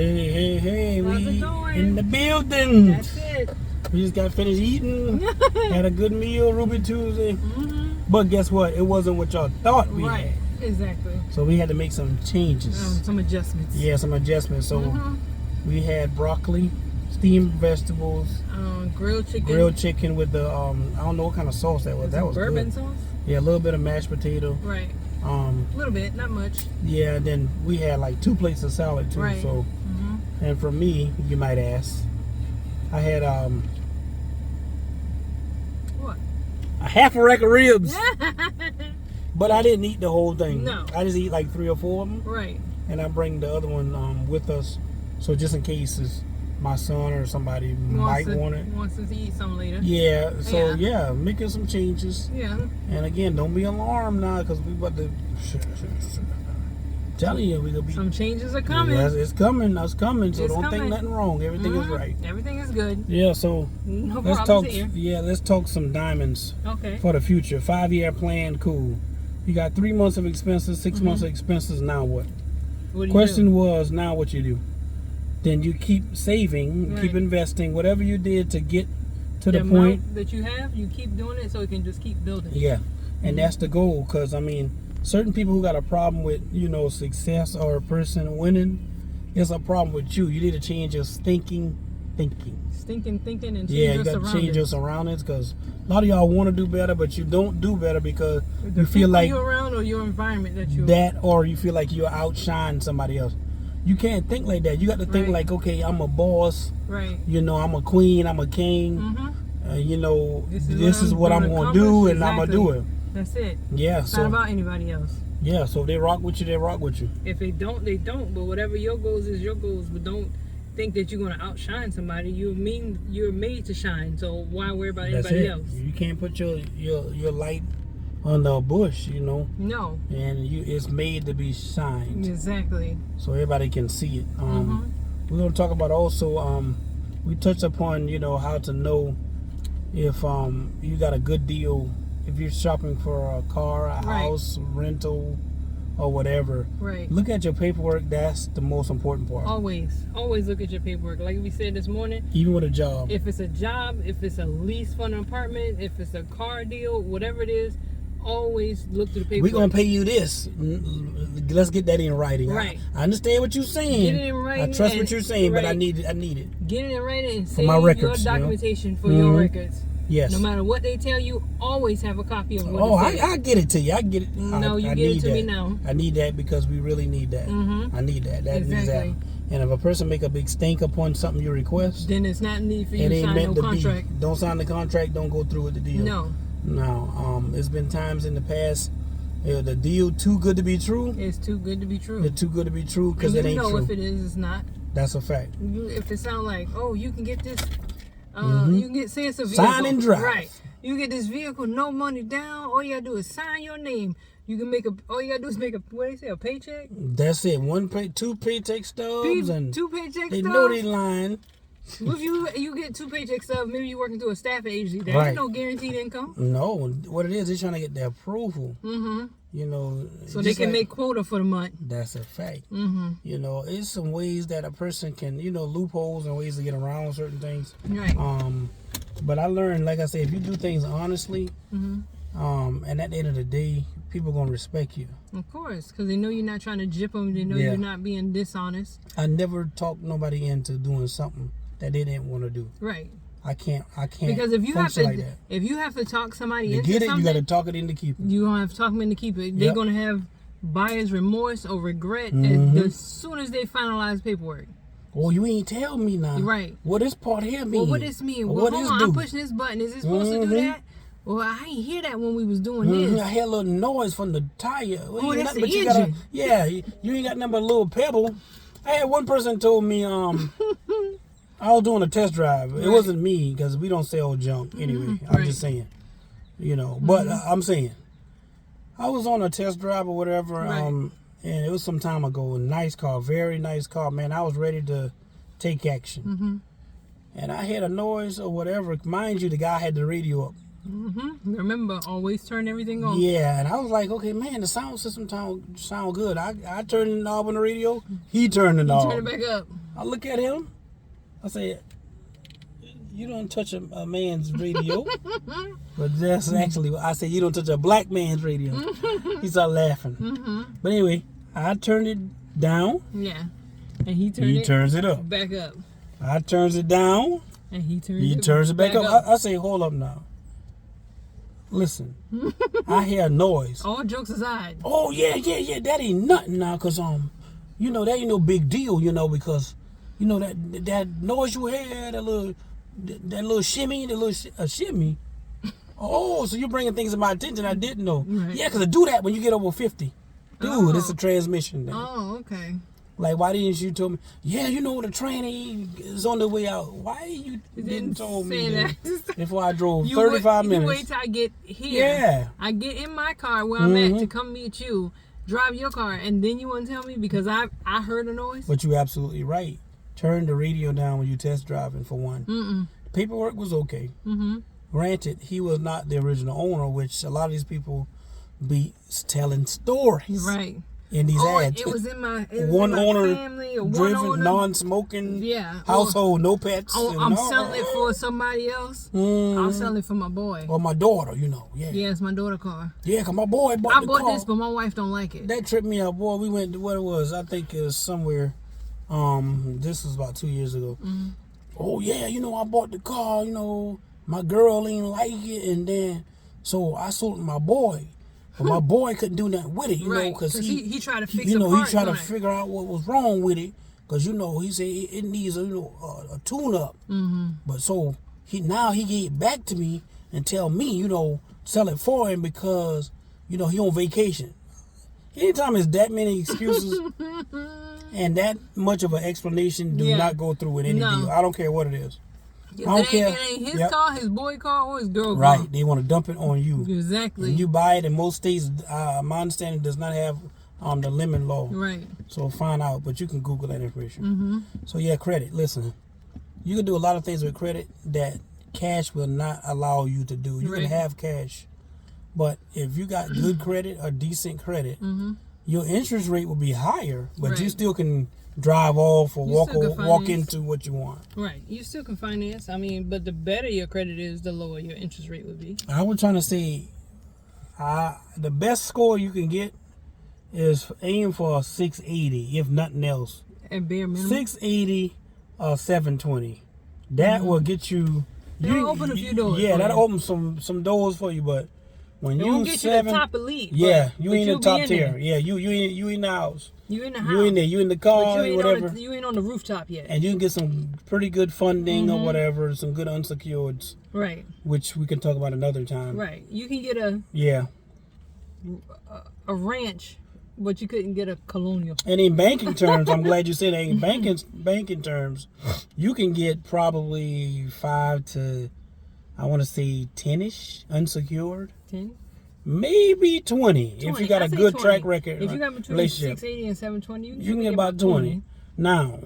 Hey, How's we it going? in the building. That's it. We just got finished eating. Had a good meal, Ruby Tuesday. Mm-hmm. But guess what? It wasn't what y'all thought we Right. had. Exactly. So we had to make some changes. Some adjustments. Yeah, some adjustments. So we had broccoli, steamed vegetables, Grilled chicken with the I don't know what kind of sauce that was. That was bourbon good. sauce. Yeah, a little bit of mashed potato. Right. A little bit, not much. Yeah, and then we had like 2 plates of salad too. Right. So, and for me, you might ask, I had What? a half a rack of ribs, but I didn't eat the whole thing. No. I just eat like 3 or 4 of them. Right. And I bring the other one with us, so just in case my son or somebody might want it. Wants to eat some later. Yeah. So yeah, making some changes. Yeah. And again, don't be alarmed now, because we about to. Telling you, we gonna be. Some changes are coming. Yeah, it's coming. It's coming. So It's don't coming. think nothing wrong. Everything is right. Everything is good. Yeah. So No let's talk. problems here. Yeah, let's talk some diamonds Okay. for the future. 5-year plan, cool. You got 3 months of expenses, 6 months of expenses. Now what? What do you Question do? was, now what you do? Then you keep saving, keep investing, whatever you did to get to the point amount that you have, you keep doing it so it can just keep building. Yeah, and that's the goal. Because I mean, certain people who got a problem with success or a person winning, it's a problem with you. You need to change your thinking. Stinking thinking and change Yeah, your you got to surroundings. change your surroundings, because a lot of y'all want to do better, but you don't do better because The you feel people like you're around or your environment that you or you feel like you outshine somebody else. You can't think like that. You got to think Right. like, okay, I'm a boss. Right. I'm a queen. I'm a king. This is what I'm going to do, and I'm going to do it. That's it. Yeah. It's not about anybody else. Yeah. So if they rock with you, they rock with you. If they don't, they don't. But whatever your goals is, your goals. But don't think that you're going to outshine somebody. You're made to shine. So why worry about anybody else? You can't put your light on the bush, No. and it's made to be shined. Exactly. So everybody can see it. We're going to talk about also, we touched upon, how to know if you got a good deal, if you're shopping for a car, a house, rental, or whatever. Right. Look at your paperwork. That's the most important part. Always look at your paperwork. Like we said this morning. Even with a job. If it's a job, if it's a lease for an apartment, if it's a car deal, whatever it is, always look through the paperwork. We're going to pay you this. Let's get that in writing. Right. I understand what you're saying. Get it in writing. I trust what you're saying, but I need it. Get it in writing and For save my records, your documentation for your records. Yes. No matter what they tell you, always have a copy of what it says. I get it to you. I get it. No, you I get it need to that. me now. I need that because we really need that. I need that. That needs that. Exactly. And if a person make a big stink upon something you request, Then it's not need for you it to ain't sign meant no to contract. be. Don't sign the contract. Don't go through with the deal. No. No. It's been times in the past, the deal too good to be true. It's too good to be true. It's too good to be true because it ain't true. You know true. if it is, it's not. That's a fact. If it sounds like, oh, you can get this, you can say it's a vehicle. Sign and drive. Right. You get this vehicle, no money down. All you gotta do is sign your name. You can all you gotta do is make what do they say, a paycheck? That's it. 2 paycheck stubs and 2 paycheck they stubs. know they lying. If you get 2 paycheck stubs, maybe you're working through a staff agency. There ain't no guaranteed income. No, what it is, they're trying to get their approval. So they can make quota for the month. That's a fact. It's some ways that a person can, loopholes and ways to get around certain things. Right. But I learned, like I said, if you do things honestly, and at the end of the day, people gonna respect you. Of course, because they know you're not trying to jip them. They know you're not being dishonest. I never talked nobody into doing something that they didn't want to do. Right. I can't. Because if you have to, like that. if you have to talk somebody To into get it, something, you got to talk it in to keep it. you don't have to talk them into keep it. They're gonna have buyer's remorse or regret as soon as they finalize paperwork. Oh, you ain't tell me now. Right. What this part here mean? Well, what this mean? Well, what hold this on, do? I'm pushing this button. Is it supposed to do that? Well, I ain't hear that when we was doing this. I hear a little noise from the tire. Well, that's the you engine. you ain't got nothing but a little pebble. I had one person told me, I was doing a test drive. It wasn't me because we don't sell junk anyway. I'm just saying, But I'm saying, I was on a test drive or whatever, and it was some time ago. Nice car, very nice car, man. I was ready to take action, and I had a noise or whatever. Mind you, the guy had the radio up. Remember, always turn everything on. Yeah, and I was like, okay, man, the sound system sound good. I turned the knob on the radio. He turned the knob. Turn it back up. I look at him. I said, you don't touch a man's radio. But that's actually, I said, you don't touch a black man's radio. He started laughing. But anyway, I turned it down. Yeah. And he turns it up. Back up. I turns it down. And he turns it back up. I say, hold up now. Listen, I hear a noise. All jokes aside. Oh, yeah. That ain't nothing now, because, you know, that ain't no big deal, you know, because, you know, that noise you hear, that little shimmy, shimmy. Oh, so you're bringing things to my attention I didn't know. Right. Yeah, because I do that when you get over 50. Dude, it's a transmission thing. Oh, okay. Like, why didn't you tell me? Yeah, you know, the train is on the way out. Why you didn't tell me that before I drove 35 minutes? You wait till I get here. Yeah. I get in my car where I'm at to come meet you, drive your car, and then you want to tell me because I heard a noise? But you're absolutely right. Turn the radio down when you test driving, for one. The paperwork was okay. Granted, he was not the original owner, which a lot of these people be telling stories. Right. In these ads. It was in my one owner family or driven, one owner, non-smoking household, no pets. I'm selling it for somebody else. I'm selling it for my boy. Or my daughter, you know. Yeah, it's my daughter's car. Yeah, because my boy bought the car. I bought this, but my wife don't like it. That tripped me out, boy. We went to what it was. I think it was somewhere. This was about 2 years ago. Oh, yeah, you know, I bought the car. You know, my girl ain't like it. And then, so I sold it to my boy. But my boy couldn't do nothing with it, you know, because he tried to fix he tried to figure out what was wrong with it, because, you know, he said it needs a tune-up. But so he gave it back to me and tell me, you know, sell it for him because, you know, he on vacation. Anytime there's that many excuses and that much of an explanation, do not go through with any deal. I don't care what it is. I don't care. It ain't his car, his boy car, or his girl car. Right. They want to dump it on you. Exactly. When you buy it in most states, my understanding does not have the lemon law. Right. So find out, but you can Google that information. So yeah, credit. Listen, you can do a lot of things with credit that cash will not allow you to do. You can have cash, but if you got good credit or decent credit, your interest rate will be higher, but you still can drive off or walk into what you want. Right. You still can finance. I mean, but the better your credit is, the lower your interest rate would be. I was trying to say, the best score you can get is aim for a 680, if nothing else. At bare minimum? 680 or 720. That will get you... That'll open a few doors. Yeah, that'll open some doors for you, but when it won't get you the top elite. Yeah, you ain't in the top tier. Yeah, you in the house. You in the house. You in there. You in the car, you whatever. You ain't on the rooftop yet. And you can get some pretty good funding or whatever, some good unsecureds. Right. Which we can talk about another time. Right. You can get a ranch, but you couldn't get a colonial. And in banking terms, I'm glad you said that. In banking terms, you can get probably 5 to, I want to say 10-ish unsecured. 10? Maybe 20 if you got a good 20. Track record. If you got between 680 and 720, you can get about 20. Now,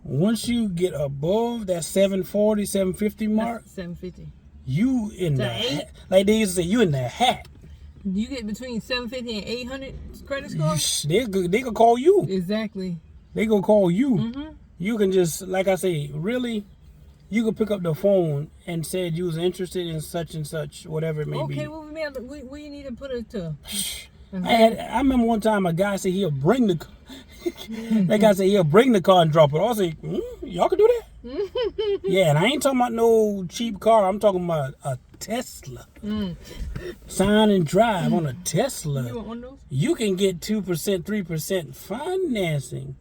once you get above that 740, 750 mark, that's 750. You in the hat. Like they used to say, you in the hat. You get between 750 and 800 credit score? They could call you. Exactly. They gonna call you. You can just, like I say, really, you could pick up the phone and said you was interested in such and such, whatever it may be. Okay, well, where you need to put it to? I remember one time a guy said he'll bring the that guy said he'll bring the car and drop it. I was like, y'all can do that? Yeah, and I ain't talking about no cheap car. I'm talking about a Tesla. Sign and drive on a Tesla. You want one of those? You can get 2%, 3% financing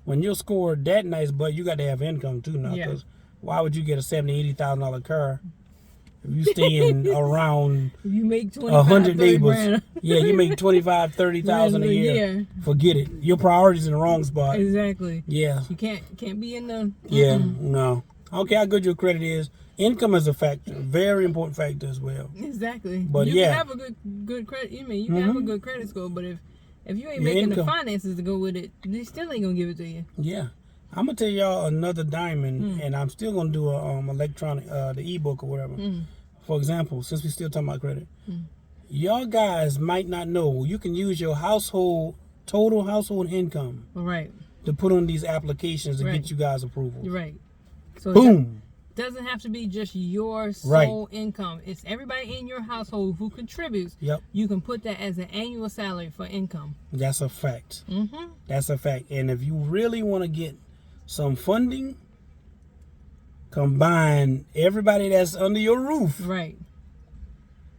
when you're scored that nice, but you got to have income too now. Because why would you get a $70,000, $80,000 car if you staying around you make 100 neighbors? Grand. Yeah, you make 25, 30,000 a year. Forget it. Your priorities in the wrong spot. Exactly. Yeah. You can't be in the. Yeah. No. I don't care how good your credit is. Income is a factor, very important factor as well. Exactly. But you can have a good credit. You mean you can have a good credit score, but if you ain't making the finances to go with it, they still ain't gonna give it to you. Yeah. I'm gonna tell y'all another diamond, and I'm still gonna do a electronic, the ebook or whatever. for example, since we still talking about credit, y'all guys might not know you can use your total household income Right. to put on these applications to get you guys approval. Right. So Boom. it doesn't have to be just your sole income. It's everybody in your household who contributes. Yep. You can put that as an annual salary for income. That's a fact. Mm-hmm. That's a fact. And if you really want to get some funding, combine everybody that's under your roof Right.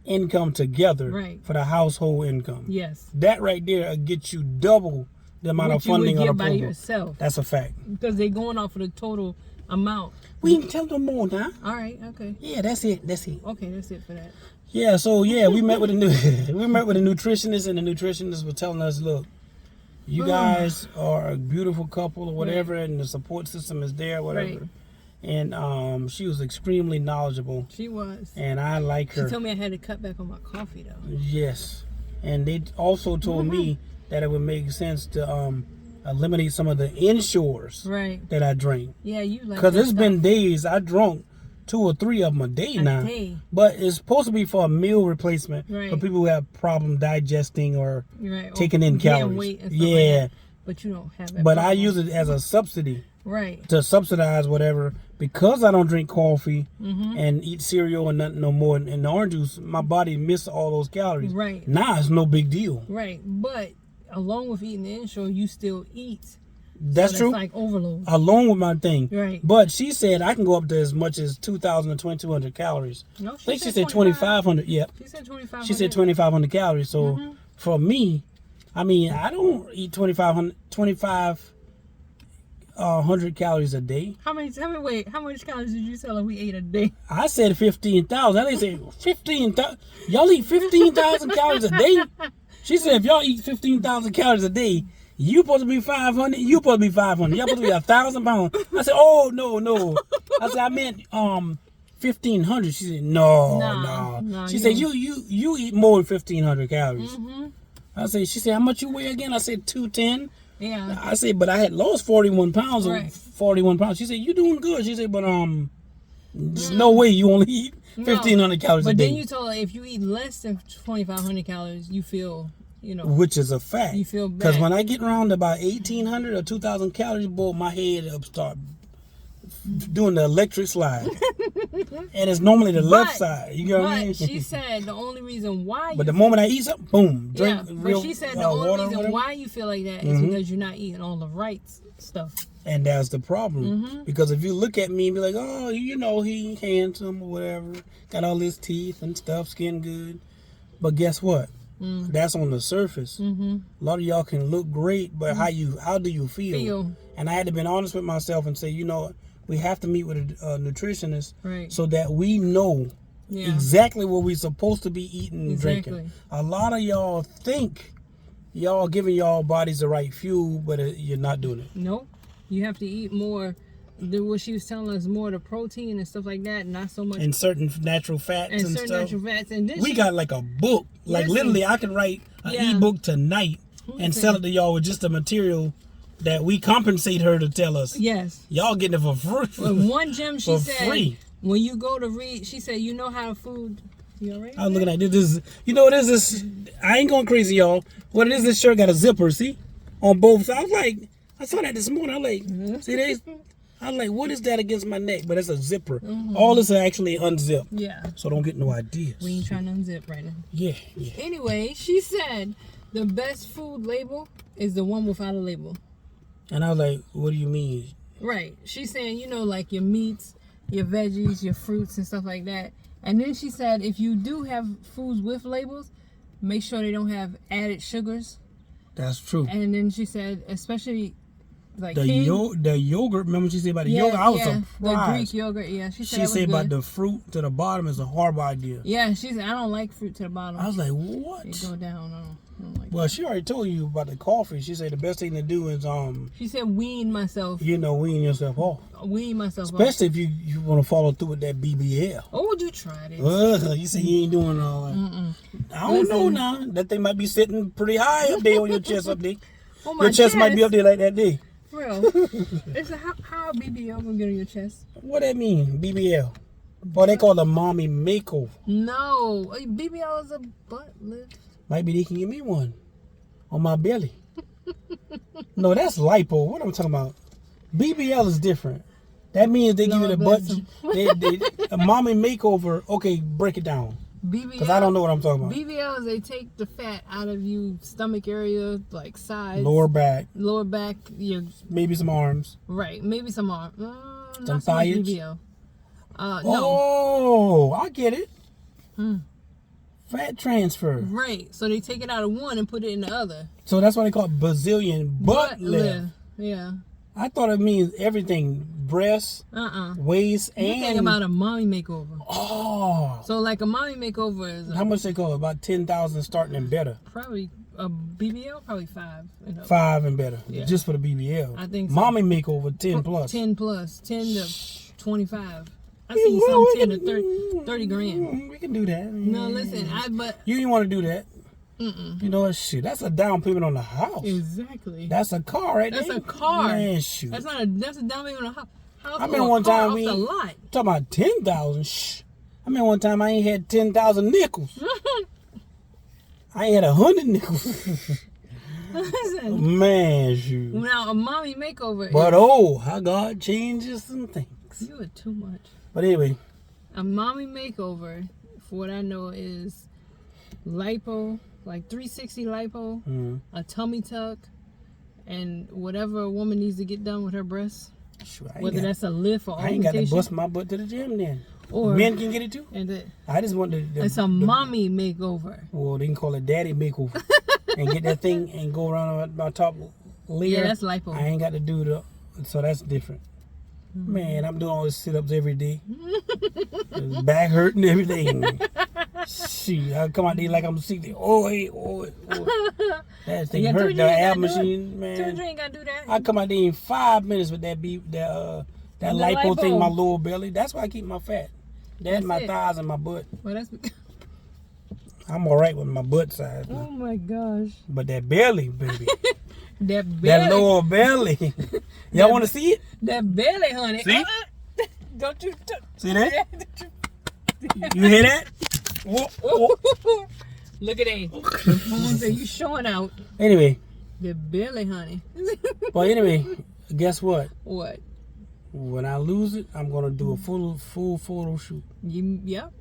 income together for the household income. Yes. That right there will get you double the amount of funding on a by program. yourself. That's a fact. Because they're going off of the total amount. We can tell them more now. All right. Okay. Yeah, that's it. That's it. Okay, that's it for that. Yeah. So yeah, we met with a nutritionist, and the nutritionist was telling us, look, you guys are a beautiful couple or whatever, and the support system is there, whatever. Right. And she was extremely knowledgeable. She was. And I like her. She told me I had to cut back on my coffee though. Yes. And they also told me that it would make sense to eliminate some of the insures that I drink. Yeah, you like. Because it's been days I drunk 2 or 3 of them a day now. But it's supposed to be for a meal replacement for people who have problem digesting or taking in calories. Weight and stuff like that. But you don't have that. But I use it as a subsidy. Right. To subsidize whatever, because I don't drink coffee and eat cereal and nothing no more and the orange juice, my body misses all those calories. Right. Now it's no big deal. Right. But along with eating the insure, you still eat. That's true. It's like overload. Along with my thing. Right. But she said I can go up to as much as 2,000 to 2,200 calories. No, I think she said 2,500. Yep. She said 2,500. She said 2,500 calories. So for me, I mean, I don't eat 2,500 calories a day. How much calories did you tell her we ate a day? I said 15,000. I didn't say 15,000. Y'all eat 15,000 calories a day? She said if y'all eat 15,000 calories a day, you supposed to be 500. You supposed to be 500. Y'all supposed to be 1,000 pounds. I said, oh no. I said I meant 1,500. She said no. She said you eat more than 1,500 calories. I said. She said how much you weigh again? I said 210. Yeah. I said, but I had lost 41 pounds. 41 pounds. She said, you doing good. She said, but there's no way you only eat 1,500 calories a day. But then you told her if you eat less than 2,500 calories, you feel, which is a fact. You feel bad. Because when I get around to about 1,800 or 2,000 calories, boy, my head up start doing the electric slide. And it's normally the left side. You know what I mean? She said the only reason why. But the moment I eat something, boom, drink real. But she said the only reason why you feel like that is because you're not eating all the right stuff. And that's the problem. Because if you look at me and be like, oh, he handsome or whatever, got all his teeth and stuff, skin good. But guess what? That's on the surface. A lot of y'all can look great, but how do you feel? And I had to be honest with myself and say, we have to meet with a nutritionist so that we know exactly what we're supposed to be eating and drinking. A lot of y'all think y'all giving y'all bodies the right fuel, but you're not doing it. No, you have to eat more. What she was telling us, more the protein and stuff like that, not so much. And certain natural fats and stuff. Natural fats. And then we got like a book. Like literally, I can write an ebook tonight and sell it to y'all with just the material that we compensate her to tell us. Yes. Y'all getting it for free. Well, one gem she said, free. When you go to read, she said, how to food. You all right? I was looking at this. What is this? I ain't going crazy, y'all. What it is, this shirt got a zipper, see? On both sides. I saw that this morning. I'm like, see this? I'm like, what is that against my neck? But it's a zipper. All this is actually unzipped. Yeah. So don't get no ideas. We ain't trying to unzip right now. Yeah. Anyway, she said the best food label is the one without a label. And I was like, what do you mean? Right. She's saying, like your meats, your veggies, your fruits and stuff like that. And then she said, if you do have foods with labels, make sure they don't have added sugars. That's true. And then she said, especially like the yogurt. Remember she said about the yogurt? I was surprised. The Greek yogurt. Yeah, she said about the fruit to the bottom is a horrible idea. Yeah, she said I don't like fruit to the bottom. I was like, what? They go down. I don't like that. She already told you about the coffee. She said the best thing to do is She said wean myself. Wean yourself off. Wean myself Especially off. if you want to follow through with that BBL. Oh, would you try this? You say you ain't doing all that. I don't know now. That thing might be sitting pretty high up there on your chest up there. Your chest might be up there like that day. Real. It's how BBL gonna get on your chest? What that mean? BBL. Or they call it a mommy makeover. No, BBL is a butt lift. Maybe they can give me one on my belly. No, that's lipo. What am I talking about? BBL is different. That means they give you the butt. A mommy makeover. Okay, break it down. BBL. Because I don't know what I'm talking about. BBL is they take the fat out of you stomach area, like sides. Lower back. Your maybe some arms. Right. Maybe some arms. Some thighs. BBL. No. Oh, I get it. Fat transfer. Right. So they take it out of one and put it in the other. So that's why they call it Brazilian butt lift. Yeah. I thought it means everything. Breasts, waist, and... You're thinking about a mommy makeover. Oh. So like a mommy makeover is... How much they call it? About 10,000 starting and better. Probably a BBL, probably 5. 5 and better. Yeah. Just for the BBL. I think so. Mommy makeover, 10 plus. 10 plus. 10 to 25. I seen some 10 to 30 grand. We can do that. No, listen, You didn't want to do that. You know what? Shoot, that's a down payment on the house. Exactly. That's a car right there. That's a car. Man, shoot. That's a down payment on a house. I remember one time we... a lot. Talking about 10,000. Shh. I remember one time I ain't had 10,000 nickels. I ain't had 100 nickels. Listen. Man, shoot. Now, a mommy makeover But how God changes some things. You are too much. But anyway. A mommy makeover, for what I know, is lipo, like 360 lipo, a tummy tuck, and whatever a woman needs to get done with her breasts. Sure, whether that's a lift or I ain't got to bust my butt to the gym then. Or men can get it too. I just want it's a mommy makeover. Well, they can call it daddy makeover. And get that thing and go around my top layer. Yeah, that's lipo. I ain't got to do so that's different. Man, I'm doing all these sit-ups every day. Back hurting every day. Shit, I come out there like I'm 60. That thing hurt. The ab machine, man. You ain't gotta do that. I come out there in 5 minutes with that lipo thing in my lower belly. That's why I keep my fat. That's my thighs and my butt. Well, that's... I'm all right with my butt size. Oh my gosh. But that belly, baby. That lower belly. Y'all want to see it? That belly, honey. See? Don't you... See that? You hear that? Whoa. Look at that. You showing out. Anyway. The belly, honey. But anyway, guess what? What? When I lose it, I'm going to do a full photo shoot. Yep.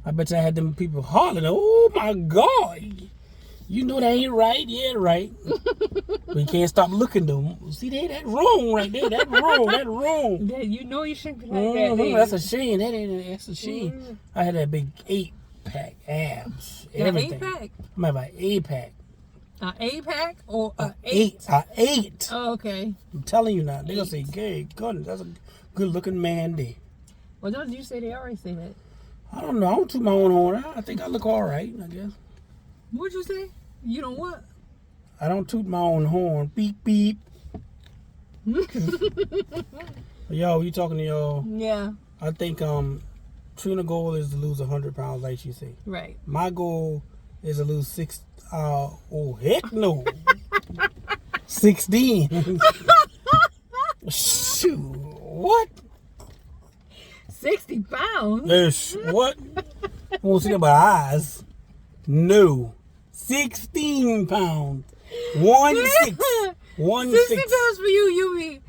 I bet you I had them people hollering, oh my God. You know that ain't right. Yeah, right. We can't stop looking though. See that wrong right there. That wrong. Dad, you know you shouldn't be like that. That's a shame. That's a shame. I had that big 8-pack abs. Everything. 8-pack? I'm have an 8-pack. An 8-pack or an 8? An 8. Oh, okay. I'm telling you now. They're gonna say, "Gay, goodness, that's a good looking Mandy." Well, don't you say they already say that? I don't know. I don't toot my own horn. I think I look all right. I guess. What'd you say? You don't what? I don't toot my own horn. Beep beep. Yo, you talking to y'all? Yeah. I think Trina goal is to lose 100 pounds, like she said. Right. My goal is to lose 6. Oh heck no. 16. Shoot. What? 60 pounds? Yes. What? I won't see that by eyes. No. 16 pounds. 1 6. 1 60 6. pounds for you. You mean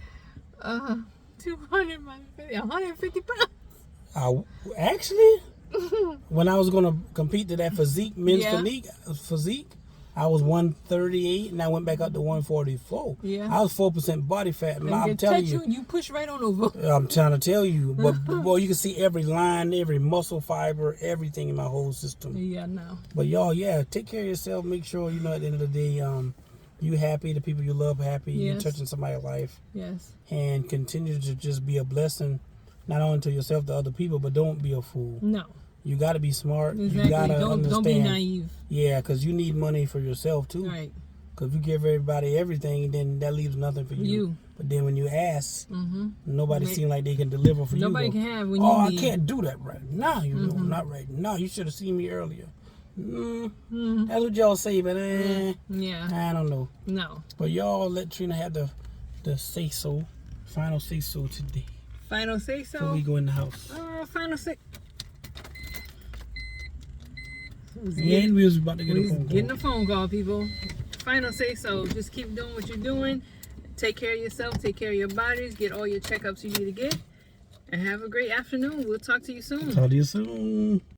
150 pounds. Actually, when I was gonna compete to that men's physique, I was 138 and I went back up to 144. Yeah. I was 4% body fat. And I'm telling you, you push right on over. I'm trying to tell you, but boy, you can see every line, every muscle fiber, everything in my whole system. Yeah, no. But y'all, take care of yourself. Make sure at the end of the day, you happy, the people you love happy, you're touching somebody's life. Yes. And continue to just be a blessing, not only to yourself, to other people, but don't be a fool. No. You got to be smart. Exactly. You got to understand. Don't be naive. Yeah, because you need money for yourself too. Right. Because if you give everybody everything, then that leaves nothing for you. But then when you ask, nobody seems like they can deliver for you. Nobody can have when you need. I can't do that right now. You know, not right now. You should have seen me earlier. That's what y'all say, but yeah. I don't know. No. But y'all let Trina have the say-so, final say-so today. Final say before so. we go in the house. Final say. And we was about to get a phone call. Getting a phone call, people. Final say so. Just keep doing what you're doing. Take care of yourself. Take care of your bodies. Get all your checkups you need to get. And have a great afternoon. We'll talk to you soon. Talk to you soon.